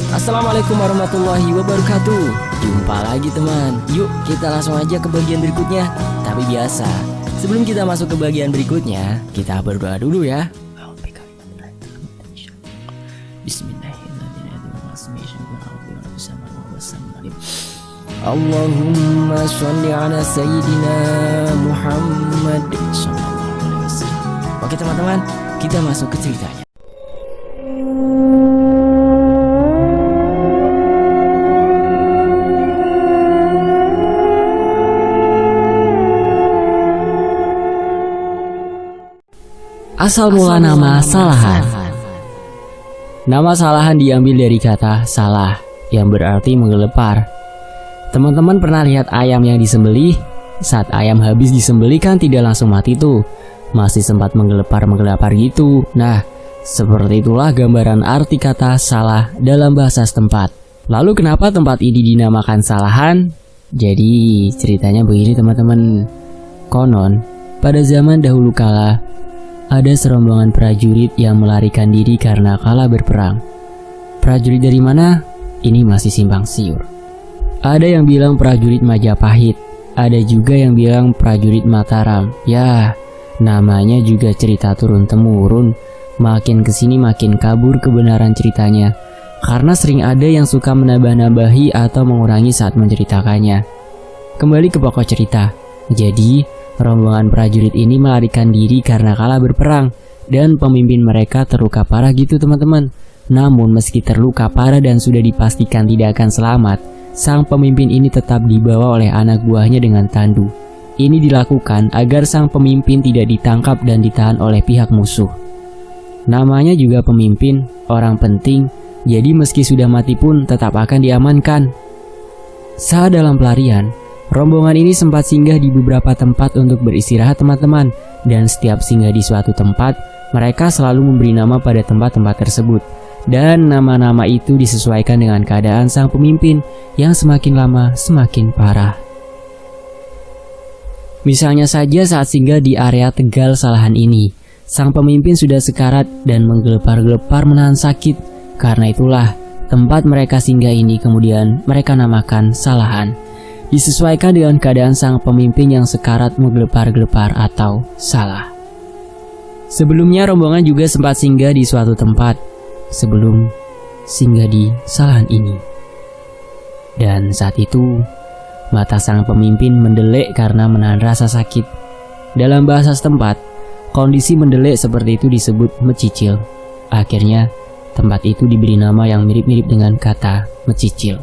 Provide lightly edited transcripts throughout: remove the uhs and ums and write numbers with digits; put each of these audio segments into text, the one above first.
Assalamualaikum warahmatullahi wabarakatuh. Jumpa lagi teman. Yuk kita langsung aja ke bagian berikutnya. Tapi biasa, sebelum kita masuk ke bagian berikutnya, kita berdoa dulu ya. Bismillahirrahmanirrahim. Allahumma sholli ala sayyidina Muhammad sallallahu alaihi wasallam. Oke teman-teman, kita masuk ke ceritanya. Asal mula nama Salahan. Nama Salahan diambil dari kata salah yang berarti menggelepar. Teman-teman pernah lihat ayam yang disembelih? Saat ayam habis disembelih kan tidak langsung mati tuh, masih sempat menggelepar gitu. Nah, seperti itulah gambaran arti kata salah dalam bahasa setempat. Lalu kenapa tempat ini dinamakan Salahan? Jadi ceritanya begini teman-teman. Konon pada zaman dahulu kala ada serombongan prajurit yang melarikan diri karena kalah berperang. Prajurit dari mana? Ini masih simpang siur. Ada yang bilang prajurit Majapahit, ada juga yang bilang prajurit Mataram. Ya, namanya juga cerita turun-temurun. Makin kesini makin kabur kebenaran ceritanya, karena sering ada yang suka menambah-nambahi atau mengurangi saat menceritakannya. Kembali ke pokok cerita. Jadi rombongan prajurit ini melarikan diri karena kalah berperang dan pemimpin mereka terluka parah gitu teman-teman. Namun meski terluka parah dan sudah dipastikan tidak akan selamat, sang pemimpin ini tetap dibawa oleh anak buahnya dengan tandu. Ini dilakukan agar sang pemimpin tidak ditangkap dan ditahan oleh pihak musuh. Namanya juga pemimpin, orang penting, jadi meski sudah mati pun tetap akan diamankan. Saat dalam pelarian, rombongan ini sempat singgah di beberapa tempat untuk beristirahat teman-teman. Dan setiap singgah di suatu tempat, mereka selalu memberi nama pada tempat-tempat tersebut. Dan nama-nama itu disesuaikan dengan keadaan sang pemimpin yang semakin lama semakin parah. Misalnya saja saat singgah di area Tegal Salahan ini, sang pemimpin sudah sekarat dan menggelepar-gelepar menahan sakit. Karena itulah tempat mereka singgah ini kemudian mereka namakan Salahan. Disesuaikan dengan keadaan sang pemimpin yang sekarat menggelepar-gelepar atau salah. Sebelumnya rombongan juga sempat singgah di suatu tempat sebelum singgah di Salahan ini. Dan saat itu mata sang pemimpin mendelik karena menahan rasa sakit. Dalam bahasa setempat, kondisi mendelik seperti itu disebut mecicil. Akhirnya tempat itu diberi nama yang mirip-mirip dengan kata mecicil.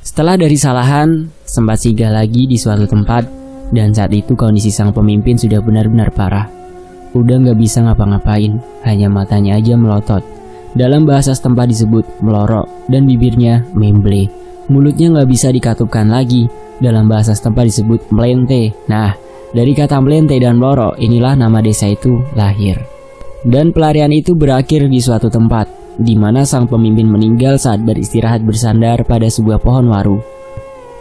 Setelah dari Salahan, sempat singgah lagi di suatu tempat, dan saat itu kondisi sang pemimpin sudah benar-benar parah. Udah gak bisa ngapa-ngapain, hanya matanya aja melotot. Dalam bahasa setempat disebut melorok, dan bibirnya memble. Mulutnya gak bisa dikatupkan lagi, dalam bahasa setempat disebut melente. Nah, dari kata melente dan melorok, inilah nama desa itu lahir. Dan pelarian itu berakhir di suatu tempat, di mana sang pemimpin meninggal saat beristirahat bersandar pada sebuah pohon waru.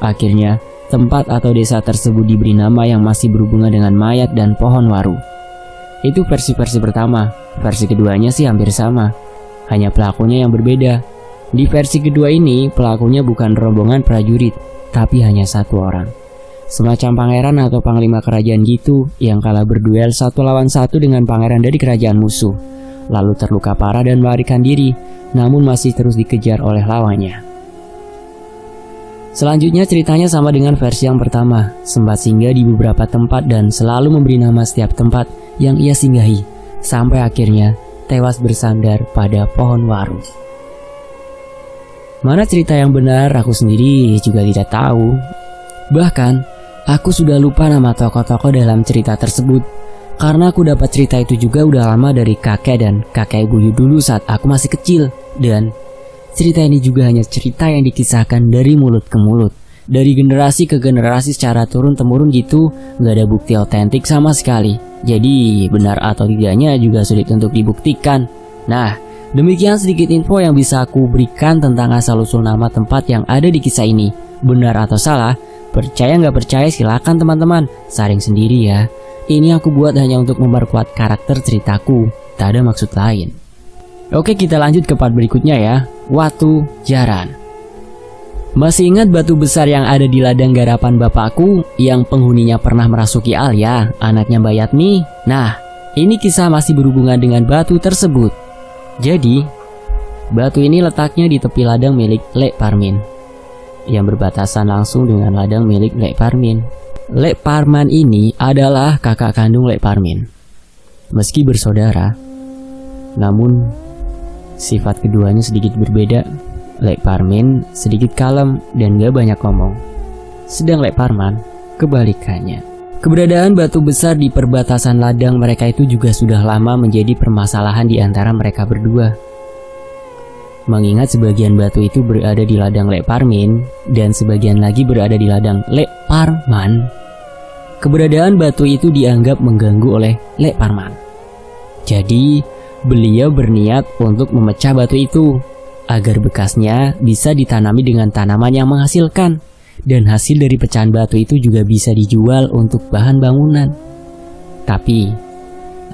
Akhirnya, tempat atau desa tersebut diberi nama yang masih berhubungan dengan mayat dan pohon waru. Itu versi pertama. Versi keduanya sih hampir sama, hanya pelakunya yang berbeda. Di versi kedua ini, pelakunya bukan rombongan prajurit, tapi hanya satu orang. Semacam pangeran atau panglima kerajaan gitu, yang kalah berduel satu lawan satu dengan pangeran dari kerajaan musuh, lalu terluka parah dan melarikan diri, namun masih terus dikejar oleh lawannya. Selanjutnya ceritanya sama dengan versi yang pertama, sempat singgah di beberapa tempat dan selalu memberi nama setiap tempat yang ia singgahi, sampai akhirnya tewas bersandar pada pohon waru. Mana cerita yang benar aku sendiri juga tidak tahu. Bahkan, aku sudah lupa nama tokoh-tokoh dalam cerita tersebut. Karena aku dapat cerita itu juga udah lama dari kakek dan kakek buyut dulu saat aku masih kecil. Dan cerita ini juga hanya cerita yang dikisahkan dari mulut ke mulut, dari generasi ke generasi secara turun-temurun gitu. Gak ada bukti otentik sama sekali. Jadi benar atau tidaknya juga sulit untuk dibuktikan. Nah, demikian sedikit info yang bisa aku berikan tentang asal-usul nama tempat yang ada di kisah ini. Benar atau salah, percaya gak percaya silakan teman-teman, saring sendiri ya. Ini aku buat hanya untuk memperkuat karakter ceritaku, tak ada maksud lain. Oke, kita lanjut ke part berikutnya ya. Watu Jaran. Masih ingat batu besar yang ada di ladang garapan bapakku yang penghuninya pernah merasuki Alia, anaknya Mbak Yatmi? Nah, ini kisah masih berhubungan dengan batu tersebut. Jadi, batu ini letaknya di tepi ladang milik Lek Parmin, yang berbatasan langsung dengan ladang milik Lek Parmin. Lek Parman ini adalah kakak kandung Lek Parmin. Meski bersaudara, namun sifat keduanya sedikit berbeda. Lek Parmin sedikit kalem dan gak banyak ngomong, sedang Lek Parman kebalikannya. Keberadaan batu besar di perbatasan ladang mereka itu juga sudah lama menjadi permasalahan di antara mereka berdua. Mengingat sebagian batu itu berada di ladang Lek Parmin dan sebagian lagi berada di ladang Lek Parman, keberadaan batu itu dianggap mengganggu oleh Lek Parman. Jadi, beliau berniat untuk memecah batu itu agar bekasnya bisa ditanami dengan tanaman yang menghasilkan, dan hasil dari pecahan batu itu juga bisa dijual untuk bahan bangunan. Tapi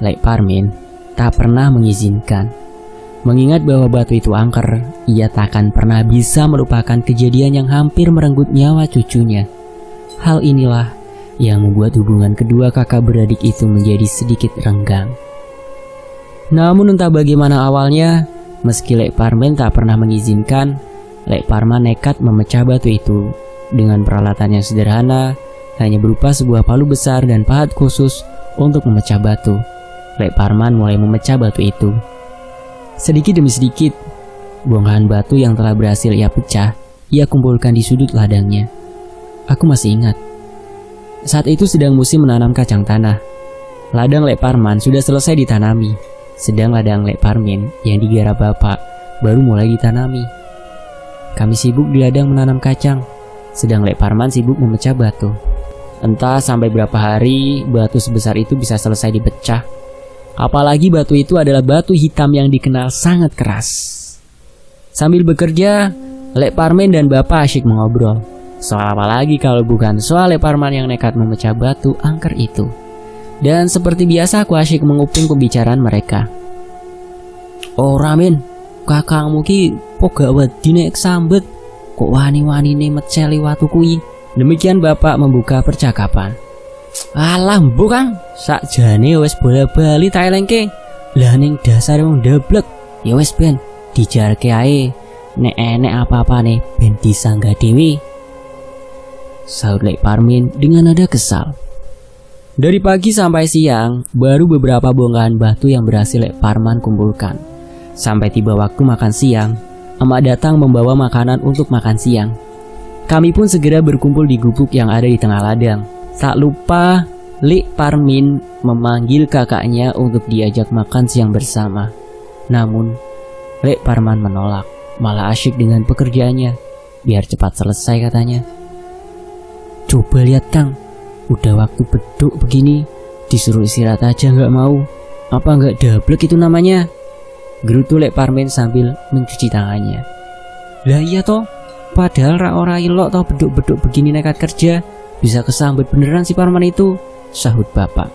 Lek Parmin tak pernah mengizinkan. Mengingat bahwa batu itu angker, ia takkan pernah bisa melupakan kejadian yang hampir merenggut nyawa cucunya. Hal inilah yang membuat hubungan kedua kakak beradik itu menjadi sedikit renggang. Namun entah bagaimana awalnya, meski Lek Parmin tak pernah mengizinkan, Lek Parman nekat memecah batu itu dengan peralatan yang sederhana, hanya berupa sebuah palu besar dan pahat khusus untuk memecah batu. Lek Parman mulai memecah batu itu. Sedikit demi sedikit, bongkahan batu yang telah berhasil ia pecah, ia kumpulkan di sudut ladangnya. Aku masih ingat, saat itu sedang musim menanam kacang tanah. Ladang Lek Parman sudah selesai ditanami, sedang ladang Lek Parmin yang digarap bapak baru mulai ditanami. Kami sibuk di ladang menanam kacang, sedang Lek Parman sibuk memecah batu. Entah sampai berapa hari batu sebesar itu bisa selesai dipecah. Apalagi batu itu adalah batu hitam yang dikenal sangat keras. Sambil bekerja, Lek Parmin dan bapak asyik mengobrol. Soal apa lagi kalau bukan soal Lek Parman yang nekat memecah batu angker itu. Dan seperti biasa aku asyik menguping pembicaraan mereka. Oh Ramin, kakangmu ki kok gak wedi nek sambet, kok wani-wanine meceli watu kuwi. Demikian bapak membuka percakapan. Alah mbok Kang, sakjane wis bola-bali tak elengke. Lah ning dasare wong ndeblek, ya wis ben dijarke ae. Nek enek apa-apane ben disanggah dhewe. Sahut Lek Parmin dengan nada kesal. Dari pagi sampai siang, baru beberapa bongkahan batu yang berhasil Lek Parman kumpulkan. Sampai tiba waktu makan siang, emak datang membawa makanan untuk makan siang. Kami pun segera berkumpul di gubuk yang ada di tengah ladang. Tak lupa, Lek Parmin memanggil kakaknya untuk diajak makan siang bersama. Namun, Lek Parman menolak, malah asyik dengan pekerjaannya. Biar cepat selesai katanya. Coba lihat Kang, udah waktu beduk begini, disuruh istirahat aja nggak mau. Apa nggak dablek itu namanya? Gerutu Lek Parmin sambil mencuci tangannya. Lah iya toh, padahal ora ilok toh beduk-beduk begini nekat kerja. Bisa kesambet beneran si Parman itu, sahut bapak.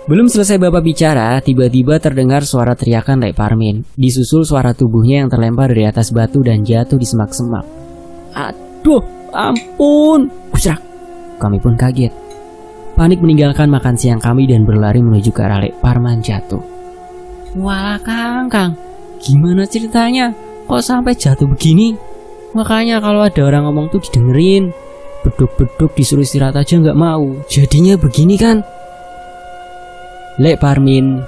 Belum selesai bapak bicara, tiba-tiba terdengar suara teriakan Lek Parmin, disusul suara tubuhnya yang terlempar dari atas batu dan jatuh di semak-semak. Aduh, ampun! Usrak! Kami pun kaget. Panik meninggalkan makan siang kami dan berlari menuju ke arah Lek Parman jatuh. Wah Kang, gimana ceritanya? Kok sampai jatuh begini? Makanya kalau ada orang ngomong tuh didengerin. Beduk-beduk disuruh istirahat aja nggak mau. Jadinya begini kan? Lek Parmin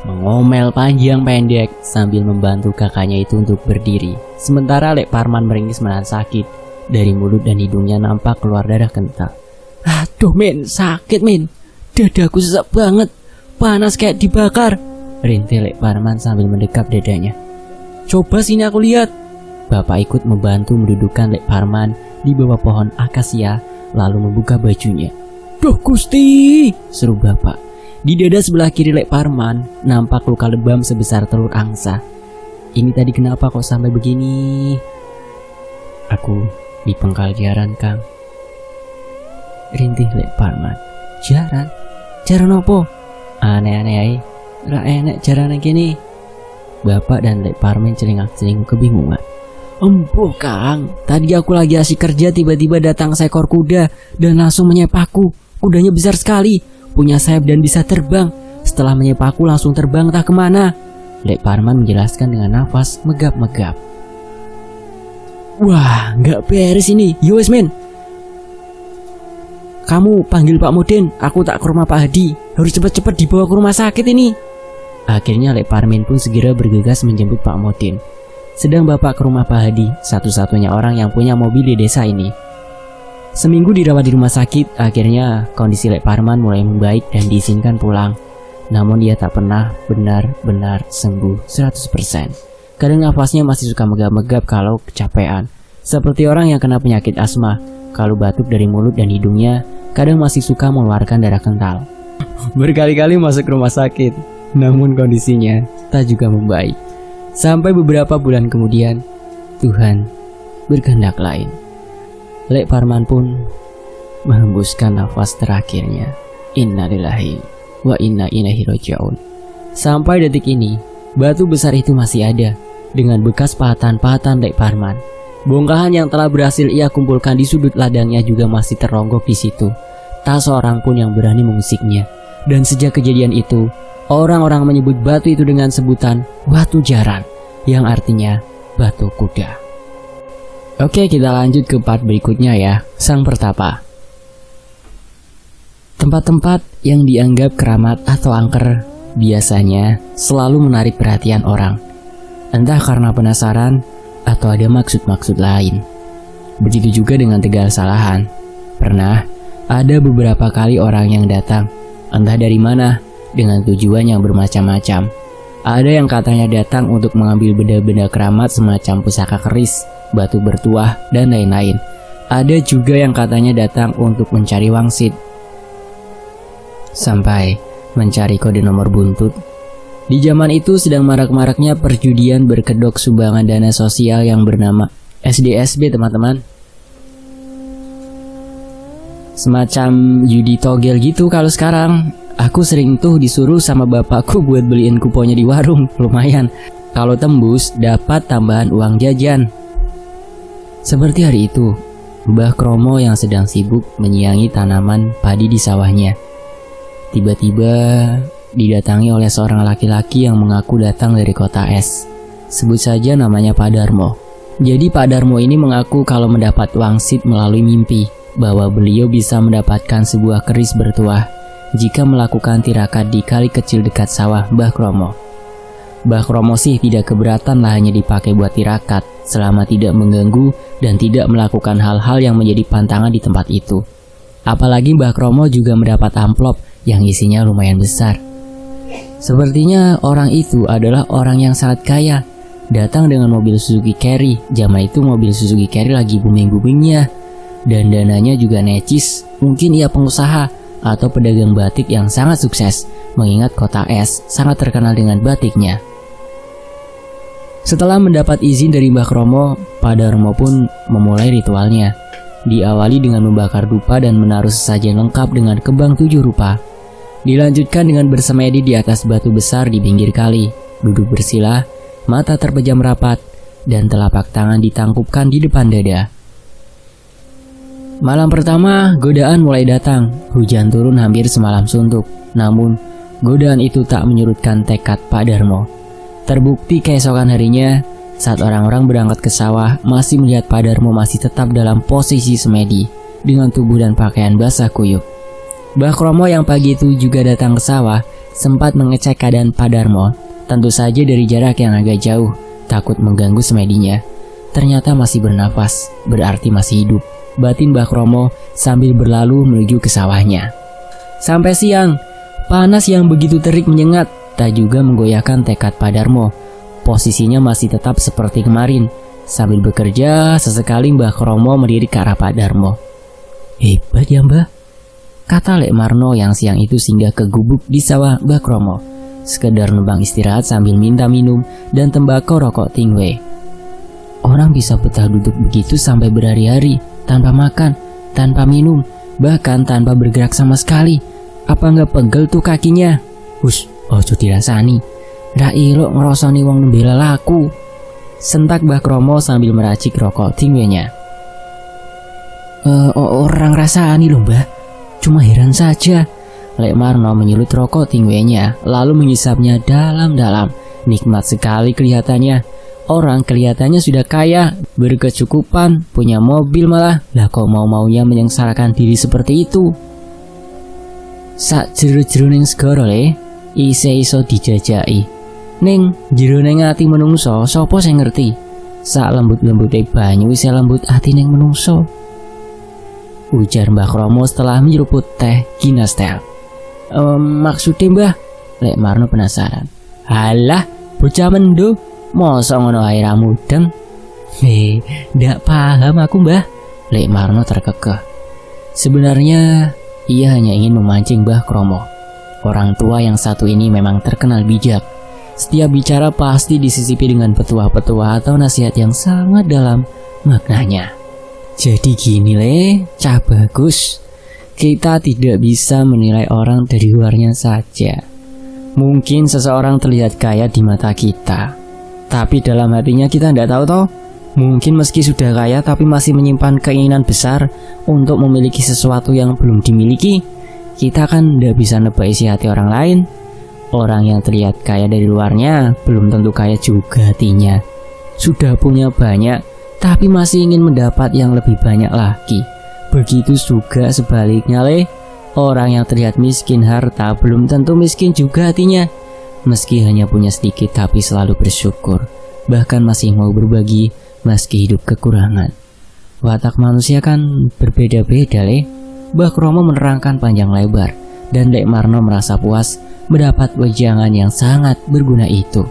mengomel panjang pendek sambil membantu kakaknya itu untuk berdiri. Sementara Lek Parman meringis menahan sakit. Dari mulut dan hidungnya nampak keluar darah kental. Aduh men, sakit men. Dadaku sesak banget. Panas kayak dibakar. Rintih Lek Parman sambil mendekap dadanya. Coba sini aku lihat. Bapak ikut membantu mendudukkan Lek Parman di bawah pohon akasia, lalu membuka bajunya. Duh Gusti, seru bapak. Di dada sebelah kiri Lek Parman nampak luka lebam sebesar telur angsa. Ini tadi kenapa kok sampai begini? Aku dipengkal jaran Kang. Rintih Lek Parman. Jaran? Jaran apa? Aneh-aneh aja. ra enek jarane kene. Bapak dan Lek Parmen celingak-celinguk kebingungan. Empuh Kang, tadi aku lagi asik kerja tiba-tiba datang seekor kuda dan langsung menyepakku. Kudanya besar sekali, punya sayap dan bisa terbang. Setelah menyepakku langsung terbang entah kemana. Lek Parman menjelaskan dengan nafas megap-megap. Wah, nggak beres ini. Yowes men, kamu panggil Pak Moden, aku tak ke rumah Pak Hadi. Harus cepat-cepat dibawa ke rumah sakit ini. Akhirnya Lek Parmin pun segera bergegas menjemput Pak Moden. Sedang bapak ke rumah Pak Hadi, satu-satunya orang yang punya mobil di desa ini. Seminggu dirawat di rumah sakit, akhirnya kondisi Lek Parman mulai membaik dan diizinkan pulang. Namun dia tak pernah benar-benar sembuh 100%. Kadang nafasnya masih suka megap-megap kalau kecapean. Seperti orang yang kena penyakit asma, kalau batuk dari mulut dan hidungnya, kadang masih suka mengeluarkan darah kental. Berkali-kali masuk rumah sakit, namun kondisinya tak juga membaik. Sampai beberapa bulan kemudian, Tuhan berkehendak lain. Lek Parman pun menghembuskan nafas terakhirnya. Innalillahi wa inna ilaihi raji'un. Sampai detik ini, batu besar itu masih ada, dengan bekas pahatan-pahatan Lek Parman. Bongkahan yang telah berhasil ia kumpulkan di sudut ladangnya juga masih teronggok di situ. Tak seorang pun yang berani mengusiknya. Dan sejak kejadian itu, orang-orang menyebut batu itu dengan sebutan Watu Jaran, yang artinya batu kuda. Oke, kita lanjut ke part berikutnya ya, Sang Pertapa. Tempat-tempat yang dianggap keramat atau angker biasanya selalu menarik perhatian orang, entah karena penasaran atau ada maksud-maksud lain. Begitu juga dengan Tegal Salahan. Pernah ada beberapa kali orang yang datang, entah dari mana, dengan tujuan yang bermacam-macam. Ada yang katanya datang untuk mengambil benda-benda keramat semacam pusaka keris, batu bertuah, dan lain-lain. Ada juga yang katanya datang untuk mencari wangsit, sampai mencari kode nomor buntut. Di zaman itu sedang marak-maraknya perjudian berkedok sumbangan dana sosial yang bernama SDSB, teman-teman. Semacam judi togel gitu kalau sekarang. Aku sering tuh disuruh sama bapakku buat beliin kuponnya di warung, lumayan. Kalau tembus dapat tambahan uang jajan. Seperti hari itu, Mbah Kromo yang sedang sibuk menyiangi tanaman padi di sawahnya, tiba-tiba didatangi oleh seorang laki-laki yang mengaku datang dari kota es. Sebut saja namanya Pak Darmo. Jadi Pak Darmo ini mengaku kalau mendapat wangsit melalui mimpi, bahwa beliau bisa mendapatkan sebuah keris bertuah jika melakukan tirakat di kali kecil dekat sawah Mbah Kromo. Mbah Kromo sih tidak keberatan lahannya dipakai buat tirakat, selama tidak mengganggu dan tidak melakukan hal-hal yang menjadi pantangan di tempat itu. Apalagi Mbah Kromo juga mendapat amplop yang isinya lumayan besar. Sepertinya orang itu adalah orang yang sangat kaya, datang dengan mobil Suzuki Carry. Zaman itu mobil Suzuki Carry lagi booming-boomingnya, dan dananya juga necis. Mungkin ia pengusaha atau pedagang batik yang sangat sukses, mengingat kota es sangat terkenal dengan batiknya. Setelah mendapat izin dari Mbah Kromo, Pak Darmo pun memulai ritualnya. Diawali dengan membakar dupa dan menaruh sesajen lengkap dengan kembang 7 rupa. Dilanjutkan dengan bersemedi di atas batu besar di pinggir kali, duduk bersila, mata terpejam rapat, dan telapak tangan ditangkupkan di depan dada. Malam pertama, godaan mulai datang. Hujan turun hampir semalam suntuk. Namun, godaan itu tak menyurutkan tekad Pak Darmo. Terbukti keesokan harinya, saat orang-orang berangkat ke sawah, masih melihat Pak Darmo masih tetap dalam posisi semedi, dengan tubuh dan pakaian basah kuyup. Mbah Kromo yang pagi itu juga datang ke sawah, sempat mengecek keadaan Pak Darmo. Tentu saja dari jarak yang agak jauh, takut mengganggu semedinya. Ternyata masih bernafas, berarti masih hidup, batin Mbah Kromo sambil berlalu menuju ke sawahnya. Sampai siang, panas yang begitu terik menyengat, tak juga menggoyahkan tekad Pak Darmo. Posisinya masih tetap seperti kemarin. Sambil bekerja, sesekali Mbah Kromo melirik ke arah Pak Darmo. "Hebat ya Mbah," kata Lek Marno yang siang itu singgah ke gubuk di sawah Mbah Kromo, sekedar numpang istirahat sambil minta minum dan tembakau rokok tingwe. Orang bisa betah duduk begitu sampai berhari-hari, tanpa makan, tanpa minum, bahkan tanpa bergerak sama sekali. Apa nggak pegel tuh kakinya? Hush, Ojo dirasani, ra ilok ngrasani wong nembe lelaku. Sentak Mbah Kromo sambil meracik rokok tingwenya. Orang rasani lho Mbah, cuma heran saja. Lek Marno menyulut rokok tingwenya lalu menghisapnya dalam-dalam. Nikmat sekali kelihatannya. Orang kelihatannya sudah kaya, berkecukupan, punya mobil malah. Lah kok mau-maunya menyengsarakan diri seperti itu? Sak jero-jero ning segara le, iso dijajaki. Ning jero ning ati menungso, sapa sing ngerti? Sak lembut-lembute banyu wis lembut ati ning menungso. Ujar Mbah Kromo setelah menyeruput teh Ginastel. Maksudnya Mbah? Lek Marno penasaran. Halah, bocah mendo, mosok ngono ae ra mudeng. Ndak paham aku Mbah. Lek Marno terkekeh. Sebenarnya ia hanya ingin memancing Mbah Kromo. Orang tua yang satu ini memang terkenal bijak. Setiap bicara pasti disisipi dengan petuah-petuah atau nasihat yang sangat dalam maknanya. Jadi gini Cah Bagus, kita tidak bisa menilai orang dari luarnya saja. Mungkin seseorang terlihat kaya di mata kita, tapi dalam hatinya kita tidak tahu toh. Mungkin meski sudah kaya tapi masih menyimpan keinginan besar untuk memiliki sesuatu yang belum dimiliki. Kita kan tidak bisa nebak isi hati orang lain. Orang yang terlihat kaya dari luarnya belum tentu kaya juga hatinya. Sudah punya banyak tapi masih ingin mendapat yang lebih banyak lagi. Begitu juga sebaliknya orang yang terlihat miskin harta belum tentu miskin juga hatinya. Meski hanya punya sedikit tapi selalu bersyukur, bahkan masih mau berbagi meski hidup kekurangan. Watak manusia kan berbeda-beda Mbah Kromo menerangkan panjang lebar, dan Dek Marno merasa puas mendapat wejangan yang sangat berguna itu.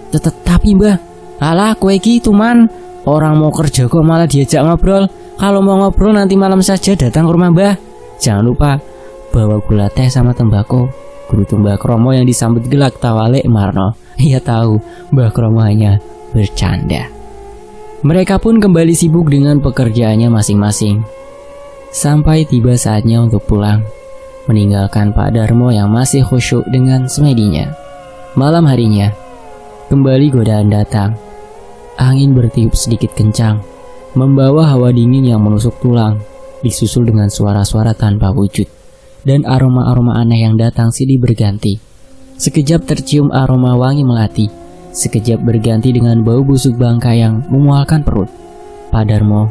Tetapi Mbah, alah kowe gitu man, orang mau kerja kok malah diajak ngobrol. Kalau mau ngobrol nanti malam saja datang ke rumah Mbah. Jangan lupa bawa gula teh sama tembakau. Gerutu Mbah Kromo yang disambut gelak tawa Lek Marno. Ia tahu Mbah Kromo hanya bercanda. Mereka pun kembali sibuk dengan pekerjaannya masing-masing. Sampai tiba saatnya untuk pulang, meninggalkan Pak Darmo yang masih khusyuk dengan semedinya. Malam harinya, kembali godaan datang. Angin bertiup sedikit kencang, membawa hawa dingin yang menusuk tulang, disusul dengan suara-suara tanpa wujud. Dan aroma-aroma aneh yang datang silih berganti. Sekejap tercium aroma wangi melati, sekejap berganti dengan bau busuk bangka yang memualkan perut. Pak Darmo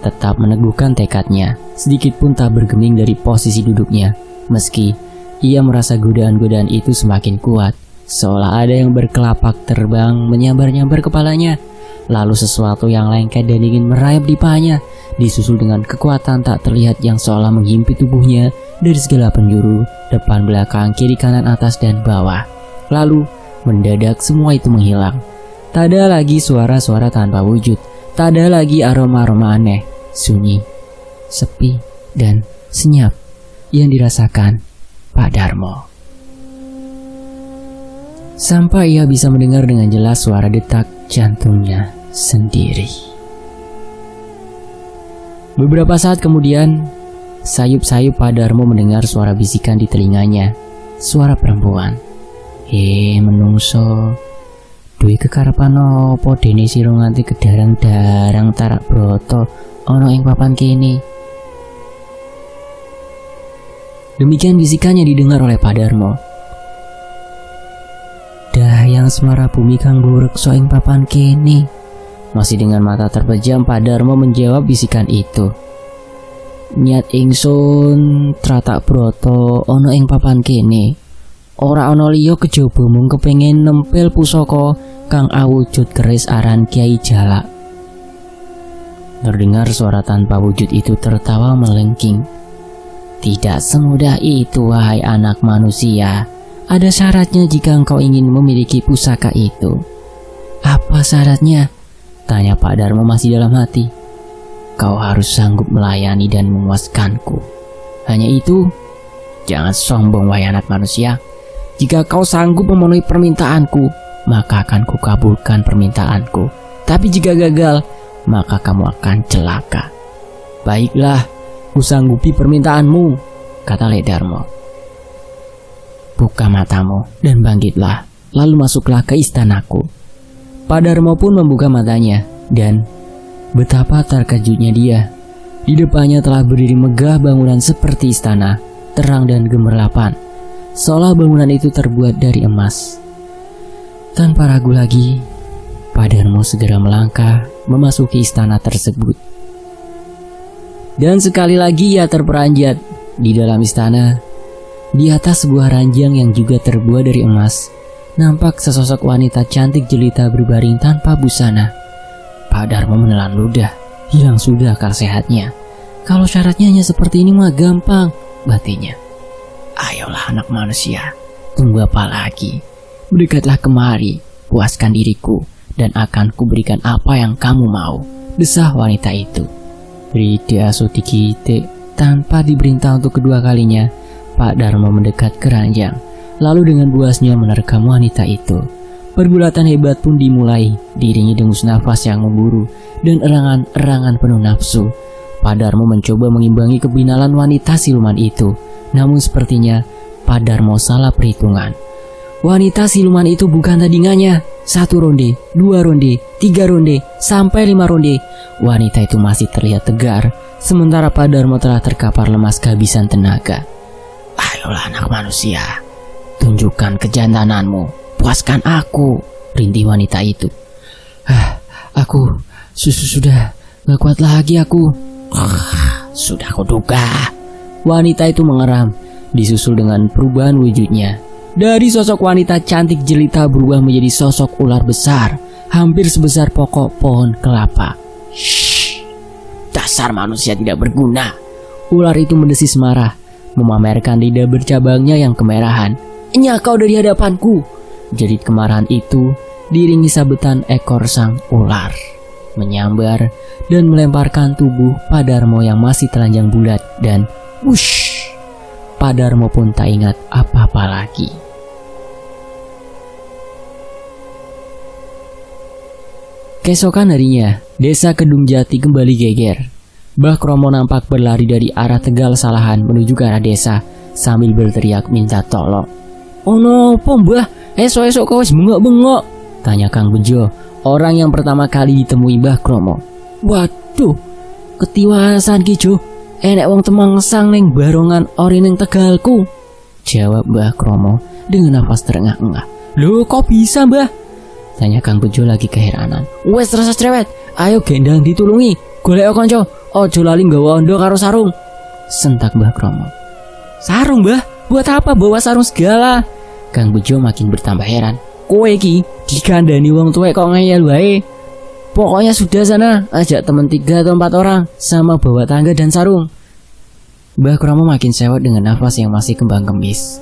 tetap meneguhkan tekadnya, sedikit pun tak bergeming dari posisi duduknya. Meski ia merasa godaan-godaan itu semakin kuat, seolah ada yang berkelapak terbang menyambar-nyambar kepalanya. Lalu sesuatu yang lengket dan ingin merayap di pahanya, disusul dengan kekuatan tak terlihat yang seolah menghimpit tubuhnya dari segala penjuru, depan belakang, kiri kanan, atas dan bawah. Lalu mendadak semua itu menghilang. Tak ada lagi suara-suara tanpa wujud, tak ada lagi aroma-aroma aneh, sunyi, sepi dan senyap yang dirasakan Pak Darmo. Sampai ia bisa mendengar dengan jelas suara detak jantungnya sendiri. Beberapa saat kemudian, sayup-sayup Pak Darmo mendengar suara bisikan di telinganya. Suara perempuan. Menungso, duwe kekarepan opo dene sira nganti kedarang-darang tarak broto ana ing papan kene. Demikian bisikannya didengar oleh Pak Darmo. Dahyang semara bumi kang reksa ing papan kene. Masih dengan mata terpejam Pak Darmo menjawab bisikan itu. Nyat ingsun tratak broto ana ing papan kene. Ora ana liya kejaba mung kepengin nempel pusaka kang awujud keris aran Kyai Jalak. Terdengar suara tanpa wujud itu tertawa melengking. Tidak semudah itu wahai anak manusia. Ada syaratnya jika engkau ingin memiliki pusaka itu. Apa syaratnya? Tanya Pak Darmo masih dalam hati. Kau harus sanggup melayani dan memuaskanku. Hanya itu? Jangan sombong wahai anak manusia. Jika kau sanggup memenuhi permintaanku, maka akan kukabulkan permintaanku. Tapi jika gagal, maka kamu akan celaka. Baiklah, kusanggupi permintaanmu, kata Lek Darmo. buka matamu dan bangkitlah, lalu masuklah ke istanaku. Pak Darmo pun membuka matanya, dan betapa terkejutnya dia. Di depannya telah berdiri megah bangunan seperti istana, terang dan gemerlapan, seolah bangunan itu terbuat dari emas. Tanpa ragu lagi, Pak Darmo segera melangkah memasuki istana tersebut. Dan sekali lagi ia terperanjat di dalam istana. Di atas sebuah ranjang yang juga terbuat dari emas, nampak sesosok wanita cantik jelita berbaring tanpa busana. Pak Darmo menelan ludah, hilang sudah akal sehatnya. Kalau syaratnya hanya seperti ini mah gampang, batinnya. Ayolah anak manusia, tunggu apa lagi? Berdekatlah kemari, puaskan diriku, dan akan kuberikan apa yang kamu mau, desah wanita itu. Ride Asodikite. Tanpa diperintah untuk kedua kalinya, Pak Darmo mendekat ke ranjang, lalu dengan buasnya menerkam wanita itu. Pergulatan hebat pun dimulai, diiringi dengus nafas yang memburu dan erangan-erangan penuh nafsu. Pak Darmo mencoba mengimbangi kebinalan wanita siluman itu, namun sepertinya Pak Darmo salah perhitungan. Wanita siluman itu bukan tandingannya. 1 ronde, 2 ronde, 3 ronde, sampai 5 ronde. Wanita itu masih terlihat tegar, sementara Pak Darmo telah terkapar lemas kehabisan tenaga. Ayolah anak manusia, tunjukkan kejantananmu, puaskan aku, rintih wanita itu. Aku sudah gak kuat lagi aku. Sudah kuduga. Wanita itu mengeram, disusul dengan perubahan wujudnya. Dari sosok wanita cantik jelita berubah menjadi sosok ular besar, hampir sebesar pokok pohon kelapa. Shh, dasar manusia tidak berguna. Ular itu mendesis marah, memamerkan lidah bercabangnya yang kemerahan. Enya kau dari hadapanku. Jadi kemarahan itu diiringi sabetan ekor sang ular, menyambar dan melemparkan tubuh Pak Darmo yang masih telanjang bulat, dan wush, Pak Darmo pun tak ingat apa-apa lagi. Keesokan harinya, desa Kedung Jati kembali geger. Mbah Kromo nampak berlari dari arah Tegal Salahan menuju ke arah desa sambil berteriak minta tolong. Oh no, Mbah, esok-esok kau wis bengok-bengok, tanya Kang Bejo, orang yang pertama kali ditemui Mbah Kromo. Waduh, ketiwasan Kijo, enek wong temangsang ning barongan ori ning Tegalku, jawab Mbah Kromo dengan nafas terengah-engah. Loh kok bisa Mbah? Tanya Kang Bejo lagi keheranan. Wes terasa cerewet, ayo gendang ditulungi, golek kanca, ojo lali nggawa ondo karo sarung, sentak Mbah Kromo. Sarung Mbah? Buat apa bawa sarung segala? Kang Bejo makin bertambah heran. Kowe iki dikandani wong tuwek kok ngeyel wae. Pokoknya sudah sana, ajak temen 3 atau 4 orang, sama bawa tangga dan sarung. Mbah Kromo makin sewot dengan nafas yang masih kembang kembis.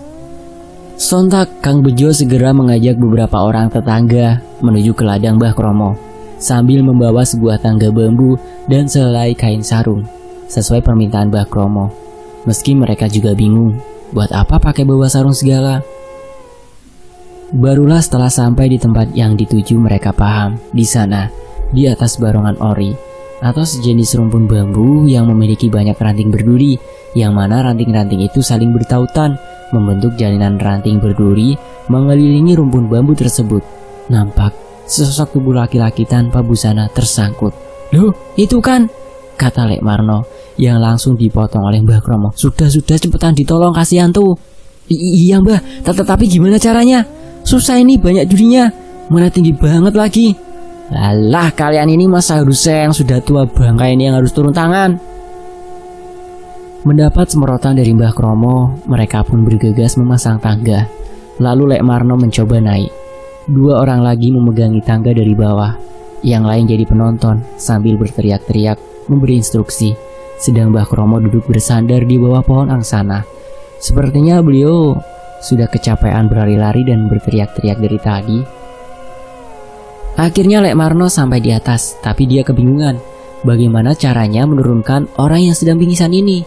Sontak Kang Bejo segera mengajak beberapa orang tetangga menuju ke ladang Mbah Kromo, sambil membawa sebuah tangga bambu dan sehelai kain sarung, sesuai permintaan Mbah Kromo. Meski mereka juga bingung, buat apa pakai bawa sarung segala. Barulah setelah sampai di tempat yang dituju mereka paham, di sana, di atas barongan ori, atau sejenis rumpun bambu yang memiliki banyak ranting berduri, yang mana ranting-ranting itu saling bertautan, membentuk jalinan ranting berduri mengelilingi rumpun bambu tersebut. Nampak sesosok tubuh laki-laki tanpa busana tersangkut. Loh, itu kan, kata Lek Marno, yang langsung dipotong oleh Mbah Kromo. Sudah cepetan ditolong, kasihan tuh. Iya Mbah, tapi gimana caranya? Susah ini, banyak durinya, mana tinggi banget lagi. Alah, kalian ini masa harusnya yang sudah tua bangka ini yang harus turun tangan. Mendapat semprotan dari Mbah Kromo, mereka pun bergegas memasang tangga. Lalu Lek Marno mencoba naik. 2 orang lagi memegangi tangga dari bawah, yang lain jadi penonton sambil berteriak-teriak memberi instruksi. Sedang Mbah Kromo duduk bersandar di bawah pohon angsana. Sepertinya beliau sudah kecapean berlari-lari dan berteriak-teriak dari tadi. Akhirnya Lek Marno sampai di atas, tapi dia kebingungan bagaimana caranya menurunkan orang yang sedang pingsan ini.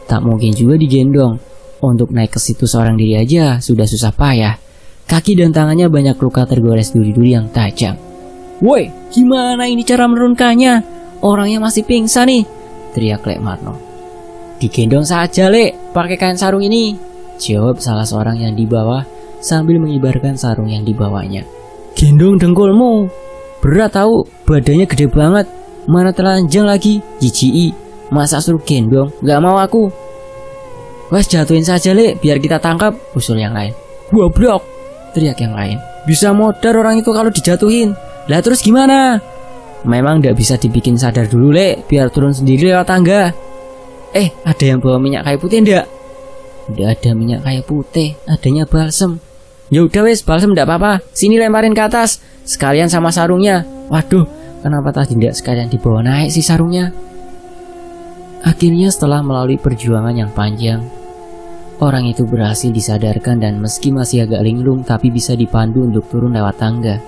Tak mungkin juga digendong. Untuk naik ke situ seorang diri aja sudah susah payah. Kaki dan tangannya banyak luka tergores duri-duri yang tajam. Woi, gimana ini cara menurunkannya? Orangnya masih pingsan nih, teriak Lek Marno. Digendong saja Lek, pakai kain sarung ini, Jawab salah seorang yang di bawah sambil mengibarkan sarung yang dibawanya. Gendong dengkulmu, berat tahu, badannya gede banget. Mana telanjang lagi, jijiki. Masa suruh gendong, gak mau aku. Wes jatuhin saja Le, biar kita tangkap, usul yang lain. Goblok, teriak yang lain. Bisa modar orang itu kalau dijatuhin. Lah terus gimana? Memang gak bisa dibikin sadar dulu Le, biar turun sendiri lewat tangga. Ada yang bawa minyak kayu putih ndak? Nggak ada minyak kayu putih, adanya balsem. Ya udah wes, balsem ndak apa-apa. Sini lemparin ke atas, sekalian sama sarungnya. Waduh, kenapa tadi ndak sekalian dibawa naik sih sarungnya? Akhirnya setelah melalui perjuangan yang panjang, orang itu berhasil disadarkan dan meski masih agak linglung tapi bisa dipandu untuk turun lewat tangga.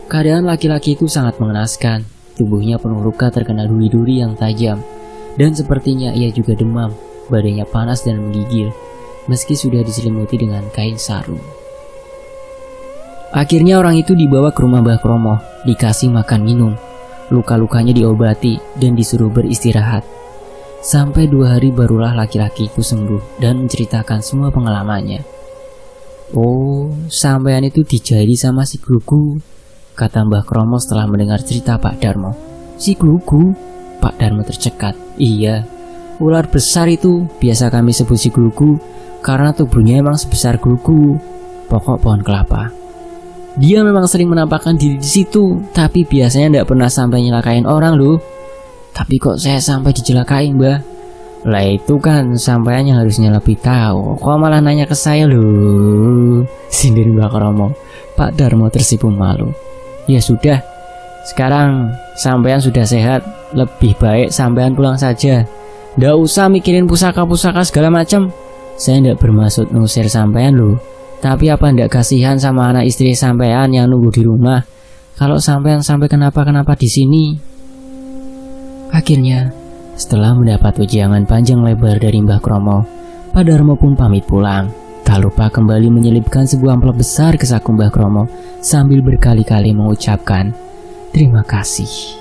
Keadaan laki-laki itu sangat mengenaskan. Tubuhnya penuh luka terkena duri-duri yang tajam. Dan sepertinya ia juga demam, badannya panas dan menggigil, meski sudah diselimuti dengan kain sarung. Akhirnya orang itu dibawa ke rumah Mbah Kromo, dikasih makan minum, luka-lukanya diobati, dan disuruh beristirahat. Sampai 2 hari barulah laki-laki itu sembuh dan menceritakan semua pengalamannya. Oh, sampean itu dijahili sama si Glugu, kata Mbah Kromo setelah mendengar cerita Pak Darmo. Si Glugu? Pak Darmo tercekat. Iya, ular besar itu, biasa kami sebut si Glugu karena tubuhnya emang sebesar glugu, pokok pohon kelapa. Dia memang sering menampakkan diri di situ, tapi biasanya tidak pernah sampai nyelakain orang loh. Tapi kok saya sampai dicelakain, Mbah? Lah itu kan sampean yang harusnya lebih tahu. Kok malah nanya ke saya loh? Sindir Mbah Kromo. Pak Darmo tersipu malu. Ya sudah, sekarang sampean sudah sehat, lebih baik sampean pulang saja. Nggak usah mikirin pusaka-pusaka segala macam. Saya nggak bermaksud ngusir sampean loh. Tapi apa nggak kasihan sama anak istri sampean yang nunggu di rumah? Kalau sampean sampai kenapa-kenapa di sini. Akhirnya, setelah mendapat ujangan panjang lebar dari Mbah Kromo, Pak Darmo pun pamit pulang. Tak lupa kembali menyelipkan sebuah amplop besar ke saku Mbah Kromo sambil berkali-kali mengucapkan terima kasih.